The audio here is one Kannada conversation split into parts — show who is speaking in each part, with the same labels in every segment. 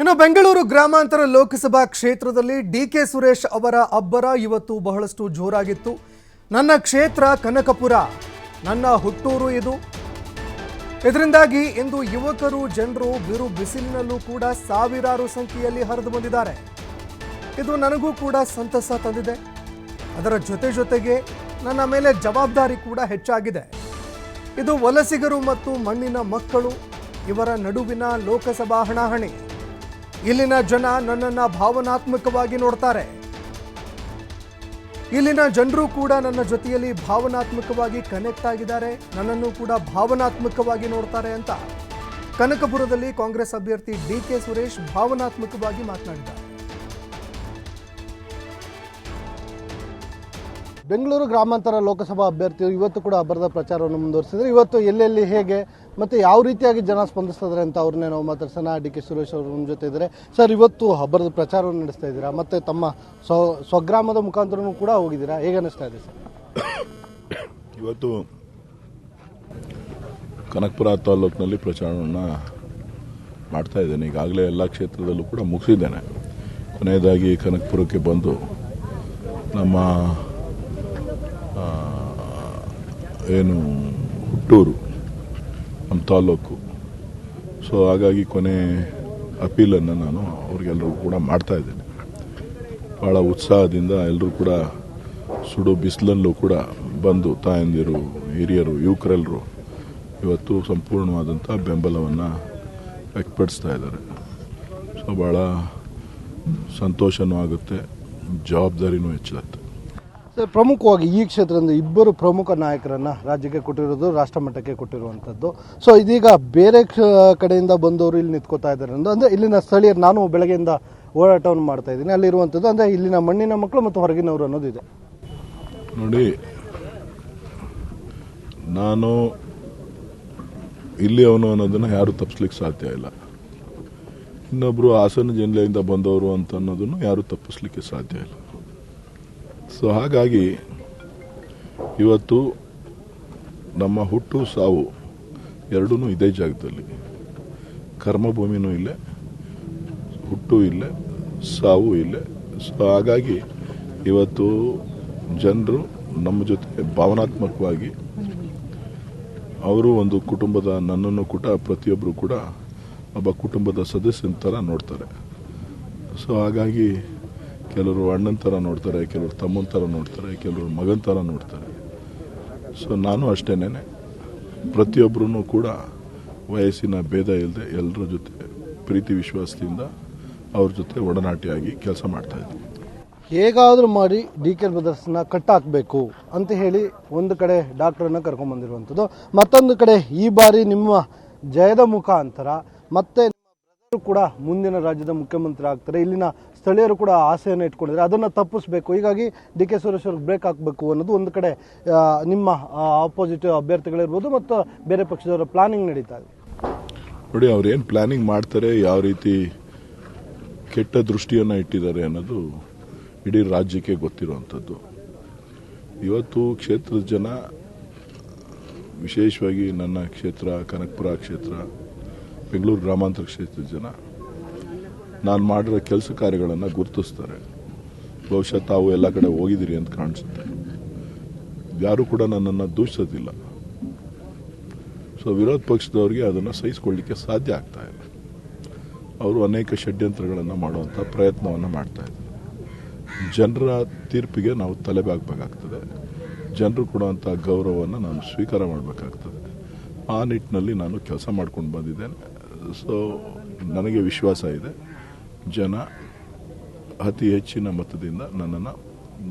Speaker 1: ಇನ್ನು ಬೆಂಗಳೂರು ಗ್ರಾಮಾಂತರ ಲೋಕಸಭಾ ಕ್ಷೇತ್ರದಲ್ಲಿ ಡಿಕೆ ಸುರೇಶ್ ಅವರ ಅಬ್ಬರ ಇವತ್ತು ಬಹಳಷ್ಟು ಜೋರಾಗಿತ್ತು. ನನ್ನ ಕ್ಷೇತ್ರ ಕನಕಪುರ, ನನ್ನ ಹುಟ್ಟೂರು ಇದು. ಇದರಿಂದಾಗಿ ಇಂದು ಯುವಕರು ಜನರು ಬಿರು ಬಿಸಿಲಿನಲ್ಲೂ ಕೂಡ ಸಾವಿರಾರು ಸಂಖ್ಯೆಯಲ್ಲಿ ಹರಿದು ಬಂದಿದ್ದಾರೆ. ಇದು ನನಗೂ ಕೂಡ ಸಂತಸ ತಂದಿದೆ. ಅದರ ಜೊತೆಗೆ ನನ್ನ ಮೇಲೆ ಜವಾಬ್ದಾರಿ ಕೂಡ ಹೆಚ್ಚಾಗಿದೆ. ಇದು ವಲಸಿಗರು ಮತ್ತು ಮಣ್ಣಿನ ಮಕ್ಕಳು ಇವರ ನಡುವಿನ ಲೋಕಸಭಾ ಹಣಾಹಣಿ. ಇಲ್ಲಿನ ಜನ ನನ್ನನ್ನು ಭಾವನಾತ್ಮಕವಾಗಿ ನೋಡ್ತಾರೆ. ಇಲ್ಲಿನ ಜನರು ಕೂಡ ನನ್ನ ಜೊತೆಯಲ್ಲಿ ಭಾವನಾತ್ಮಕವಾಗಿ ಕನೆಕ್ಟ್ ಆಗಿದ್ದಾರೆ, ನನ್ನನ್ನು ಕೂಡ ಭಾವನಾತ್ಮಕವಾಗಿ ನೋಡ್ತಾರೆ ಅಂತ ಕನಕಪುರದಲ್ಲಿ ಕಾಂಗ್ರೆಸ್ ಅಭ್ಯರ್ಥಿ ಡಿಕೆ ಸುರೇಶ್ ಭಾವನಾತ್ಮಕವಾಗಿ ಮಾತನಾಡಿದ್ದಾರೆ.
Speaker 2: ಬೆಂಗಳೂರು ಗ್ರಾಮಾಂತರ ಲೋಕಸಭಾ ಅಭ್ಯರ್ಥಿಗಳು ಇವತ್ತು ಕೂಡ ಅಬ್ಬರದ ಪ್ರಚಾರವನ್ನು ಮುಂದುವರಿಸಿದ್ದಾರೆ. ಇವತ್ತು ಎಲ್ಲೆಲ್ಲಿ ಹೇಗೆ ಮತ್ತು ಯಾವ ರೀತಿಯಾಗಿ ಜನ ಸ್ಪಂದಿಸ್ತಿದ್ದಾರೆ ಅಂತ ಅವ್ರನ್ನೇ ನಾವು ಮಾತಾಡ್ಸೋಣ. ಡಿಕೆ ಸುರೇಶ್ ಅವರು ನಮ್ಮ ಜೊತೆ ಇದ್ದಾರೆ. ಸರ್, ಇವತ್ತು ಅಬ್ಬರದ ಪ್ರಚಾರವನ್ನು ನಡೆಸ್ತಾ ಇದ್ದೀರಾ, ಮತ್ತು ತಮ್ಮ ಸ್ವಗ್ರಾಮದ ಮುಖಾಂತರನೂ ಕೂಡ ಹೋಗಿದ್ದೀರಾ, ಹೇಗೆ ಅನ್ನಿಸ್ತಾ ಇದೆ ಸರ್?
Speaker 3: ಇವತ್ತು ಕನಕಪುರ ತಾಲೂಕಿನಲ್ಲಿ ಪ್ರಚಾರವನ್ನು ಮಾಡ್ತಾ ಇದ್ದೇನೆ. ಈಗಾಗಲೇ ಎಲ್ಲ ಕ್ಷೇತ್ರದಲ್ಲೂ ಕೂಡ ಮುಗಿಸಿದ್ದೇನೆ. ಕೊನೆಯದಾಗಿ ಕನಕಪುರಕ್ಕೆ ಬಂದು ನಮ್ಮ ಏನು ಹುಟ್ಟೂರು ನಮ್ಮ ತಾಲೂಕು, ಸೊ ಹಾಗಾಗಿ ಕೊನೆ ಅಪೀಲನ್ನು ನಾನು ಅವ್ರಿಗೆಲ್ಲರೂ ಕೂಡ ಮಾಡ್ತಾ ಇದ್ದೇನೆ. ಭಾಳ ಉತ್ಸಾಹದಿಂದ ಎಲ್ಲರೂ ಕೂಡ ಸುಡು ಬಿಸಿಲಲ್ಲೂ ಕೂಡ ಬಂದು ತಾಯಂದಿರು, ಹಿರಿಯರು, ಯುವಕರೆಲ್ಲರೂ ಇವತ್ತು ಸಂಪೂರ್ಣವಾದಂಥ ಬೆಂಬಲವನ್ನು ವ್ಯಕ್ತಪಡಿಸ್ತಾ ಇದ್ದಾರೆ. ಸೊ ಭಾಳ ಸಂತೋಷನೂ ಆಗುತ್ತೆ, ಜವಾಬ್ದಾರಿನೂ ಹೆಚ್ಚಾಗುತ್ತೆ.
Speaker 2: ಸರ್, ಪ್ರಮುಖವಾಗಿ ಈ ಕ್ಷೇತ್ರದಿಂದ ಇಬ್ಬರು ಪ್ರಮುಖ ನಾಯಕರನ್ನು ರಾಜ್ಯಕ್ಕೆ ಕೊಟ್ಟಿರೋದು, ರಾಷ್ಟ್ರ ಮಟ್ಟಕ್ಕೆ ಕೊಟ್ಟಿರುವಂಥದ್ದು. ಸೊ ಇದೀಗ ಬೇರೆ ಕಡೆಯಿಂದ ಬಂದವರು ಇಲ್ಲಿ ನಿಂತ್ಕೋತಾ ಇದ್ದಾರೆ ಅಂದರೆ ಇಲ್ಲಿನ ಸ್ಥಳೀಯರು. ನಾನು ಬೆಳಗ್ಗೆಯಿಂದ ಓಡಾಟವನ್ನು ಮಾಡ್ತಾ ಇದ್ದೀನಿ, ಅಲ್ಲಿರುವಂಥದ್ದು ಅಂದರೆ ಇಲ್ಲಿನ ಮಣ್ಣಿನ ಮಕ್ಕಳು ಮತ್ತು ಹೊರಗಿನವರು ಅನ್ನೋದಿದೆ.
Speaker 3: ನೋಡಿ, ನಾನು ಇಲ್ಲಿ ಅವನು ಅನ್ನೋದನ್ನು ಯಾರು ತಪ್ಪಿಸ್ಲಿಕ್ಕೆ ಸಾಧ್ಯ ಇಲ್ಲ. ಇನ್ನೊಬ್ಬರು ಹಾಸನ ಜಿಲ್ಲೆಯಿಂದ ಬಂದವರು ಅಂತ ಅನ್ನೋದನ್ನು ಯಾರು ತಪ್ಪಿಸ್ಲಿಕ್ಕೆ ಸಾಧ್ಯ ಇಲ್ಲ. ಸೊ ಹಾಗಾಗಿ ಇವತ್ತು ನಮ್ಮ ಹುಟ್ಟು ಸಾವು ಎರಡೂ ಇದೇ ಜಾಗದಲ್ಲಿ. ಕರ್ಮಭೂಮಿನೂ ಇಲ್ಲೇ, ಹುಟ್ಟು ಇಲ್ಲೇ, ಸಾವು ಇಲ್ಲೇ. ಸೊ ಹಾಗಾಗಿ ಇವತ್ತು ಜನರು ನಮ್ಮ ಜೊತೆ ಭಾವನಾತ್ಮಕವಾಗಿ ಅವರು ಒಂದು ಕುಟುಂಬದ, ನನ್ನನ್ನು ಕೂಡ ಪ್ರತಿಯೊಬ್ಬರು ಕೂಡ ಒಬ್ಬ ಕುಟುಂಬದ ಸದಸ್ಯನ ಥರ ನೋಡ್ತಾರೆ. ಸೊ ಹಾಗಾಗಿ ಕೆಲವರು ಅಣ್ಣನ ಥರ ನೋಡ್ತಾರೆ, ಕೆಲವರು ತಮ್ಮನ ಥರ ನೋಡ್ತಾರೆ, ಕೆಲವರು ಮಗನ ಥರ ನೋಡ್ತಾರೆ. ಸೊ ನಾನು ಅಷ್ಟೇನೆ, ಪ್ರತಿಯೊಬ್ಬರೂ ಕೂಡ ವಯಸ್ಸಿನ ಭೇದ ಇಲ್ಲದೆ ಎಲ್ಲರ ಜೊತೆ ಪ್ರೀತಿ ವಿಶ್ವಾಸದಿಂದ ಅವ್ರ ಜೊತೆ ಒಡನಾಟಿಯಾಗಿ ಕೆಲಸ ಮಾಡ್ತಾ ಇದ್ದೀವಿ.
Speaker 2: ಹೇಗಾದರೂ ಮಾಡಿ ಡಿಕೆ ಬ್ರದರ್ಸ್ನ ಕಟ್ಟಾಕಬೇಕು ಅಂತ ಹೇಳಿ ಒಂದು ಕಡೆ ಡಾಕ್ಟ್ರನ್ನು ಕರ್ಕೊಂಡ್ಬಂದಿರುವಂಥದ್ದು, ಮತ್ತೊಂದು ಕಡೆ ಈ ಬಾರಿ ನಿಮ್ಮ ಜಯದ ಮುಖಾಂತರ ಮತ್ತೆ ಕೂಡ ಮುಂದಿನ ರಾಜ್ಯದ ಮುಖ್ಯಮಂತ್ರಿ ಆಗ್ತಾರೆ. ಇಲ್ಲಿನ ಸ್ಥಳೀಯರು ಕೂಡ ಆಸೆಯನ್ನು ಇಟ್ಕೊಂಡಿದ್ದಾರೆ, ಅದನ್ನು ತಪ್ಪಿಸಬೇಕು. ಹೀಗಾಗಿ ಡಿಕೆ ಸುರೇಶ್ ಅವ್ರಿಗೆ ಬ್ರೇಕ್ ಹಾಕಬೇಕು ಅನ್ನೋದು ಒಂದು ಕಡೆ ನಿಮ್ಮ ಆಪೋಸಿಟ್ ಅಭ್ಯರ್ಥಿಗಳಿರ್ಬೋದು ಮತ್ತು ಬೇರೆ ಪಕ್ಷದವರ ಪ್ಲಾನಿಂಗ್ ನಡೀತಾ ಇದೆ.
Speaker 3: ನೋಡಿ, ಅವ್ರು ಏನು ಪ್ಲಾನಿಂಗ್ ಮಾಡ್ತಾರೆ, ಯಾವ ರೀತಿ ಕೆಟ್ಟ ದೃಷ್ಟಿಯನ್ನು ಇಟ್ಟಿದ್ದಾರೆ ಅನ್ನೋದು ಇಡೀ ರಾಜ್ಯಕ್ಕೆ ಗೊತ್ತಿರುವಂಥದ್ದು. ಇವತ್ತು ಕ್ಷೇತ್ರದ ಜನ, ವಿಶೇಷವಾಗಿ ನನ್ನ ಕ್ಷೇತ್ರ ಕನಕಪುರ ಕ್ಷೇತ್ರ, ಬೆಂಗಳೂರು ಗ್ರಾಮಾಂತರ ಕ್ಷೇತ್ರದ ಜನ ನಾನು ಮಾಡಿರೋ ಕೆಲಸ ಕಾರ್ಯಗಳನ್ನು ಗುರುತಿಸ್ತಾರೆ. ಬಹುಶಃ ತಾವು ಎಲ್ಲ ಕಡೆ ಹೋಗಿದ್ದೀರಿ ಅಂತ ಕಾಣಿಸುತ್ತೆ. ಯಾರೂ ಕೂಡ ನನ್ನನ್ನು ದೂಷಿಸೋದಿಲ್ಲ. ಸೊ ವಿರೋಧ ಪಕ್ಷದವ್ರಿಗೆ ಅದನ್ನು ಸಹಿಸಿಕೊಳ್ಳಲಿಕ್ಕೆ ಸಾಧ್ಯ ಆಗ್ತಾ ಇಲ್ಲ. ಅವರು ಅನೇಕ ಷಡ್ಯಂತ್ರಗಳನ್ನು ಮಾಡುವಂಥ ಪ್ರಯತ್ನವನ್ನು ಮಾಡ್ತಾ ಇದ್ದಾರೆ. ಜನರ ತೀರ್ಪಿಗೆ ನಾವು ತಲೆಬಾಗಬೇಕಾಗ್ತದೆ. ಜನರು ಕೊಡುವಂಥ ಗೌರವವನ್ನು ನಾನು ಸ್ವೀಕಾರ ಮಾಡಬೇಕಾಗ್ತದೆ. ಆ ನಿಟ್ಟಿನಲ್ಲಿ ನಾನು ಕೆಲಸ ಮಾಡ್ಕೊಂಡು ಬಂದಿದ್ದೇನೆ. ಸೊ ನನಗೆ ವಿಶ್ವಾಸ ಇದೆ, ಜನ ಅತಿ ಹೆಚ್ಚಿನ ಮತದಿಂದ ನನ್ನನ್ನು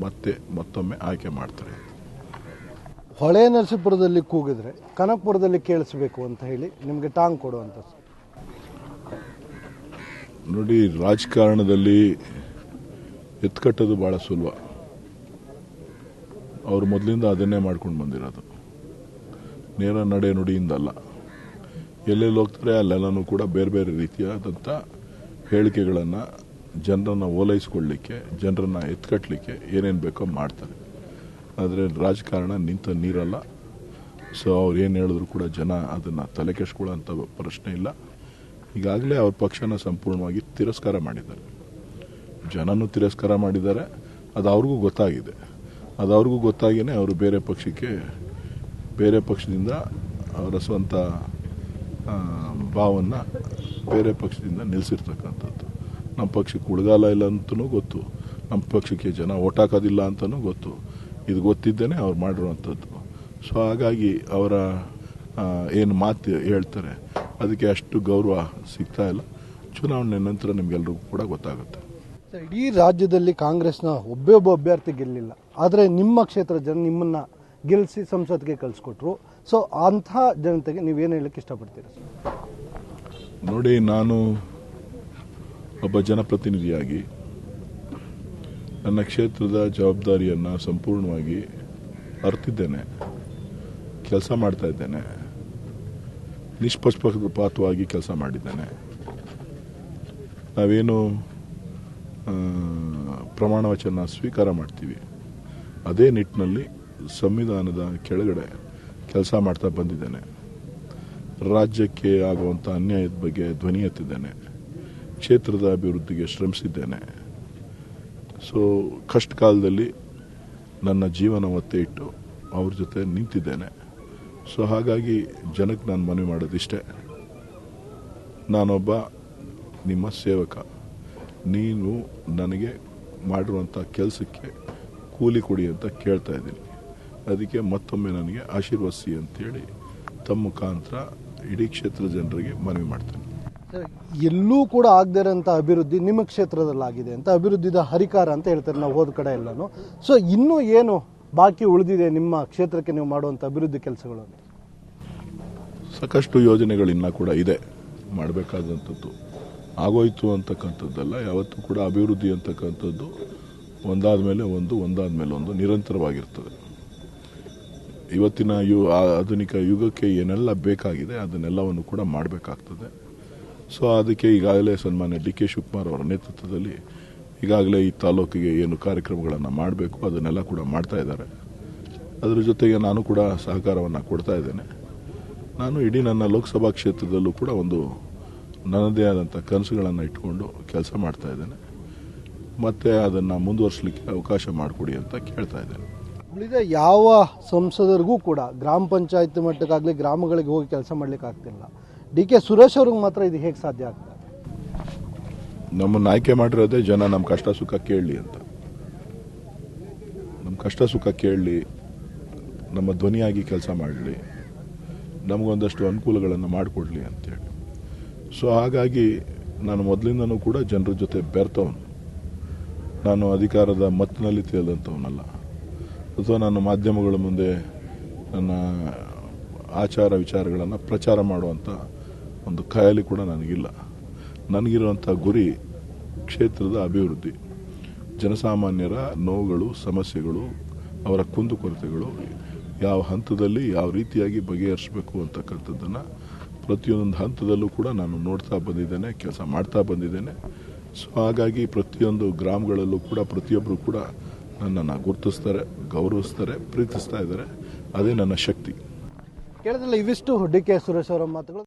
Speaker 3: ಮತ್ತೊಮ್ಮೆ ಆಯ್ಕೆ ಮಾಡ್ತಾರೆ.
Speaker 2: ಹೊಳೆ ನರಸೀಪುರದಲ್ಲಿ ಕೂಗಿದ್ರೆ ಕನಕಪುರದಲ್ಲಿ ಕೇಳಿಸ್ಬೇಕು ಅಂತ ಹೇಳಿ ನಿಮಗೆ ಟಾಂಗ್ ಕೊಡುವಂಥ.
Speaker 3: ನೋಡಿ, ರಾಜಕಾರಣದಲ್ಲಿ ಎತ್ಕಟ್ಟೋದು ಭಾಳ ಸುಲಭ. ಅವರು ಮೊದಲಿಂದ ಅದನ್ನೇ ಮಾಡ್ಕೊಂಡು ಬಂದಿರೋದು, ನೇರ ನಡೆ ನುಡಿಯಿಂದಲ್ಲ. ಎಲ್ಲೆಲ್ಲಿ ಹೋಗ್ತಾರೆ ಅಲ್ಲೆಲ್ಲನೂ ಕೂಡ ಬೇರೆ ಬೇರೆ ರೀತಿಯಾದಂಥ ಹೇಳಿಕೆಗಳನ್ನು ಜನರನ್ನು ಓಲೈಸ್ಕೊಳ್ಳಿಕ್ಕೆ, ಜನರನ್ನು ಎತ್ಕಟ್ಟಲಿಕ್ಕೆ ಏನೇನು ಬೇಕೋ ಮಾಡ್ತಾರೆ. ಆದರೆ ರಾಜಕಾರಣ ನಿಂತ ನೀರಲ್ಲ. ಸೊ ಅವ್ರು ಏನು ಹೇಳಿದ್ರು ಕೂಡ ಜನ ಅದನ್ನು ತಲೆ ಕೆಡಿಸ್ಕೊಳ್ಳೋಂಥ ಪ್ರಶ್ನೆ ಇಲ್ಲ. ಈಗಾಗಲೇ ಅವ್ರ ಪಕ್ಷನ ಸಂಪೂರ್ಣವಾಗಿ ತಿರಸ್ಕಾರ ಮಾಡಿದ್ದಾರೆ. ಜನನೂ ತಿರಸ್ಕಾರ ಮಾಡಿದ್ದಾರೆ. ಅದು ಅವ್ರಿಗೂ ಗೊತ್ತಾಗಿದೆ. ಅದು ಅವ್ರಿಗೂ ಗೊತ್ತಾಗಿಯೇ ಅವರು ಬೇರೆ ಪಕ್ಷದಿಂದ ಅವರ ಸ್ವಂತ ಭಾವವನ್ನು ಬೇರೆ ಪಕ್ಷದಿಂದ ನಿಲ್ಲಿಸಿರ್ತಕ್ಕಂಥದ್ದು. ನಮ್ಮ ಪಕ್ಷಕ್ಕೆ ಉಳಗಾಲ ಇಲ್ಲ ಅಂತಲೂ ಗೊತ್ತು, ನಮ್ಮ ಪಕ್ಷಕ್ಕೆ ಜನ ಓಟ್ ಹಾಕೋದಿಲ್ಲ ಅಂತಲೂ ಗೊತ್ತು. ಇದು ಗೊತ್ತಿದ್ದೇನೆ ಅವ್ರು ಮಾಡಿರುವಂಥದ್ದು. ಸೊ ಹಾಗಾಗಿ ಅವರ ಏನು ಮಾತು ಹೇಳ್ತಾರೆ ಅದಕ್ಕೆ ಅಷ್ಟು ಗೌರವ ಸಿಗ್ತಾ ಇಲ್ಲ. ಚುನಾವಣೆ ನಂತರ ನಿಮಗೆಲ್ರಿಗೂ ಕೂಡ ಗೊತ್ತಾಗುತ್ತೆ.
Speaker 2: ಇಡೀ ರಾಜ್ಯದಲ್ಲಿ ಕಾಂಗ್ರೆಸ್ನ ಒಬ್ಬ ಅಭ್ಯರ್ಥಿ ಗೆಲ್ಲಿಲ್ಲ, ಆದರೆ ನಿಮ್ಮ ಕ್ಷೇತ್ರದ ಜನ ನಿಮ್ಮನ್ನು ಗೆಲ್ಲಿಸಿ ಸಂಸತ್ಗೆ ಕಳಿಸ್ಕೊಟ್ರು. ಸೊ ಅಂಥ ಜನತೆಗೆ ನೀವೇನು ಹೇಳಕ್ಕೆ ಇಷ್ಟಪಡ್ತೀರಾ ಸರ್?
Speaker 3: ನೋಡಿ, ನಾನು ಒಬ್ಬ ಜನಪ್ರತಿನಿಧಿಯಾಗಿ ನನ್ನ ಕ್ಷೇತ್ರದ ಜವಾಬ್ದಾರಿಯನ್ನು ಸಂಪೂರ್ಣವಾಗಿ ಅರ್ತಿದ್ದೇನೆ, ಕೆಲಸ ಮಾಡ್ತಾ ಇದ್ದೇನೆ, ನಿಷ್ಪಕ್ಷಪಾತವಾಗಿ ಕೆಲಸ ಮಾಡಿದ್ದೇನೆ. ನಾವೇನು ಪ್ರಮಾಣ ವಚನ ಸ್ವೀಕಾರ ಮಾಡ್ತೀವಿ ಅದೇ ನಿಟ್ಟಿನಲ್ಲಿ ಸಂವಿಧಾನದ ಕೆಳಗಡೆ ಕೆಲಸ ಮಾಡ್ತಾ ಬಂದಿದ್ದೇನೆ. ರಾಜ್ಯಕ್ಕೆ ಆಗುವಂಥ ಅನ್ಯಾಯದ ಬಗ್ಗೆ ಧ್ವನಿ ಎತ್ತಿದ್ದೇನೆ. ಕ್ಷೇತ್ರದ ಅಭಿವೃದ್ಧಿಗೆ ಶ್ರಮಿಸಿದ್ದೇನೆ. ಸೊ ಕಷ್ಟ ಕಾಲದಲ್ಲಿ ನನ್ನ ಜೀವನ ಒತ್ತೆ ಇಟ್ಟು ಅವ್ರ ಜೊತೆ ನಿಂತಿದ್ದೇನೆ. ಸೊ ಹಾಗಾಗಿ ಜನಕ್ಕೆ ನಾನು ಮನವಿ ಮಾಡೋದಿಷ್ಟೇ, ನಾನೊಬ್ಬ ನಿಮ್ಮ ಸೇವಕ. ನೀನು ನನಗೆ ಮಾಡಿರುವಂಥ ಕೆಲಸಕ್ಕೆ ಕೂಲಿ ಕೊಡಿ ಅಂತ ಕೇಳ್ತಾ ಇದ್ದೀನಿ. ಅದಕ್ಕೆ ಮತ್ತೊಮ್ಮೆ ನನಗೆ ಆಶೀರ್ವದಿಸಿ ಅಂತೇಳಿ ತಮ್ಮ ಮುಖಾಂತರ ಇಡೀ ಕ್ಷೇತ್ರದ ಜನರಿಗೆ ಮನವಿ ಮಾಡ್ತೇನೆ.
Speaker 2: ಎಲ್ಲೂ ಕೂಡ ಆಗದೇ ಇರೋಂಥ ಅಭಿವೃದ್ಧಿ ನಿಮ್ಮ ಕ್ಷೇತ್ರದಲ್ಲಾಗಿದೆ ಅಂತ ಅಭಿವೃದ್ಧಿದ ಹರಿಕಾರ ಅಂತ ಹೇಳ್ತಾರೆ ನಾವು ಹೋದ ಕಡೆ ಎಲ್ಲನೂ. ಸೊ ಇನ್ನೂ ಏನು ಬಾಕಿ ಉಳಿದಿದೆ ನಿಮ್ಮ ಕ್ಷೇತ್ರಕ್ಕೆ ನೀವು ಮಾಡುವಂಥ ಅಭಿವೃದ್ಧಿ ಕೆಲಸಗಳು?
Speaker 3: ಸಾಕಷ್ಟು ಯೋಜನೆಗಳಿನ್ನ ಕೂಡ ಇದೆ ಮಾಡಬೇಕಾದಂಥದ್ದು. ಆಗೋಯ್ತು ಅಂತಕ್ಕಂಥದ್ದಲ್ಲ. ಯಾವತ್ತೂ ಕೂಡ ಅಭಿವೃದ್ಧಿ ಅಂತಕ್ಕಂಥದ್ದು ಒಂದಾದ ಮೇಲೆ ಒಂದು ನಿರಂತರವಾಗಿರ್ತದೆ. ಇವತ್ತಿನ ಆಧುನಿಕ ಯುಗಕ್ಕೆ ಏನೆಲ್ಲ ಬೇಕಾಗಿದೆ ಅದನ್ನೆಲ್ಲವನ್ನು ಕೂಡ ಮಾಡಬೇಕಾಗ್ತದೆ. ಸೊ ಅದಕ್ಕೆ ಈಗಾಗಲೇ ಸನ್ಮಾನ್ಯ ಡಿ ಕೆ ಶಿವಕುಮಾರ್ ಅವರ ನೇತೃತ್ವದಲ್ಲಿ ಈಗಾಗಲೇ ಈ ತಾಲೂಕಿಗೆ ಏನು ಕಾರ್ಯಕ್ರಮಗಳನ್ನು ಮಾಡಬೇಕು ಅದನ್ನೆಲ್ಲ ಕೂಡ ಮಾಡ್ತಾ ಇದ್ದಾರೆ. ಅದರ ಜೊತೆಗೆ ನಾನು ಕೂಡ ಸಹಕಾರವನ್ನು ಕೊಡ್ತಾ ಇದ್ದೇನೆ. ನಾನು ಇಡೀ ನನ್ನ ಲೋಕಸಭಾ ಕ್ಷೇತ್ರದಲ್ಲೂ ಕೂಡ ಒಂದು ನನ್ನದೇ ಆದಂಥ ಕನಸುಗಳನ್ನು ಇಟ್ಕೊಂಡು ಕೆಲಸ ಮಾಡ್ತಾ ಇದ್ದೇನೆ. ಮತ್ತು ಅದನ್ನು ಮುಂದುವರಿಸಲಿಕ್ಕೆ ಅವಕಾಶ ಮಾಡಿಕೊಡಿ ಅಂತ ಕೇಳ್ತಾ ಇದ್ದೇನೆ.
Speaker 2: ಉಳಿದ ಯಾವ ಸಂಸದರಿಗೂ ಕೂಡ ಗ್ರಾಮ ಪಂಚಾಯತ್ ಮಟ್ಟಕ್ಕಾಗಲಿ ಗ್ರಾಮಗಳಿಗೆ ಹೋಗಿ ಕೆಲಸ ಮಾಡಲಿಕ್ಕೆ ಆಗ್ತಿಲ್ಲ. ಡಿ ಕೆ ಸುರೇಶ್ ಅವ್ರಿಗೆ ಮಾತ್ರ ಇದು ಹೇಗೆ ಸಾಧ್ಯ ಆಗ್ತದೆ?
Speaker 3: ನಮ್ಮನ್ನು ಆಯ್ಕೆ ಮಾಡಿರೋದೇ ಜನ ನಮ್ಮ ಕಷ್ಟ ಸುಖ ಕೇಳಲಿ ಅಂತ. ನಮ್ಮ ಕಷ್ಟ ಸುಖ ಕೇಳಲಿ, ನಮ್ಮ ಧ್ವನಿಯಾಗಿ ಕೆಲಸ ಮಾಡಲಿ, ನಮಗೊಂದಷ್ಟು ಅನುಕೂಲಗಳನ್ನು ಮಾಡಿಕೊಡ್ಲಿ ಅಂತೇಳಿ. ಸೊ ಹಾಗಾಗಿ ನಾನು ಮೊದಲಿಂದನೂ ಕೂಡ ಜನರ ಜೊತೆ ಬೆರ್ತವನು. ನಾನು ಅಧಿಕಾರದ ಮತ್ತಿನಲ್ಲಿ ತೇಲಿದಂಥವನಲ್ಲ, ಅಥವಾ ನನ್ನ ಮಾಧ್ಯಮಗಳ ಮುಂದೆ ನನ್ನ ಆಚಾರ ವಿಚಾರಗಳನ್ನು ಪ್ರಚಾರ ಮಾಡುವಂಥ ಒಂದು ಖಯಾಲಿ ಕೂಡ ನನಗಿಲ್ಲ. ನನಗಿರುವಂಥ ಗುರಿ ಕ್ಷೇತ್ರದ ಅಭಿವೃದ್ಧಿ, ಜನಸಾಮಾನ್ಯರ ನೋವುಗಳು, ಸಮಸ್ಯೆಗಳು, ಅವರ ಕುಂದುಕೊರತೆಗಳು ಯಾವ ಹಂತದಲ್ಲಿ ಯಾವ ರೀತಿಯಾಗಿ ಬಗೆಹರಿಸಬೇಕು ಅಂತಕ್ಕಂಥದ್ದನ್ನು ಪ್ರತಿಯೊಂದು ಹಂತದಲ್ಲೂ ಕೂಡ ನಾನು ನೋಡ್ತಾ ಬಂದಿದ್ದೇನೆ, ಕೆಲಸ ಮಾಡ್ತಾ ಬಂದಿದ್ದೇನೆ. ಸೊ ಹಾಗಾಗಿ ಪ್ರತಿಯೊಂದು ಗ್ರಾಮಗಳಲ್ಲೂ ಕೂಡ ಪ್ರತಿಯೊಬ್ಬರು ಕೂಡ ನನ್ನನ್ನು ಗುರುತಿಸ್ತಾರೆ, ಗೌರವಿಸ್ತಾರೆ, ಪ್ರೀತಿಸ್ತಾ ಇದ್ದಾರೆ. ಅದೇ ನನ್ನ ಶಕ್ತಿ.
Speaker 2: ಕೇಳಿದ್ರಲ್ಲ, ಇವಿಷ್ಟು ಡಿ ಕೆ ಸುರೇಶ್ ಅವರ ಮಾತುಗಳು.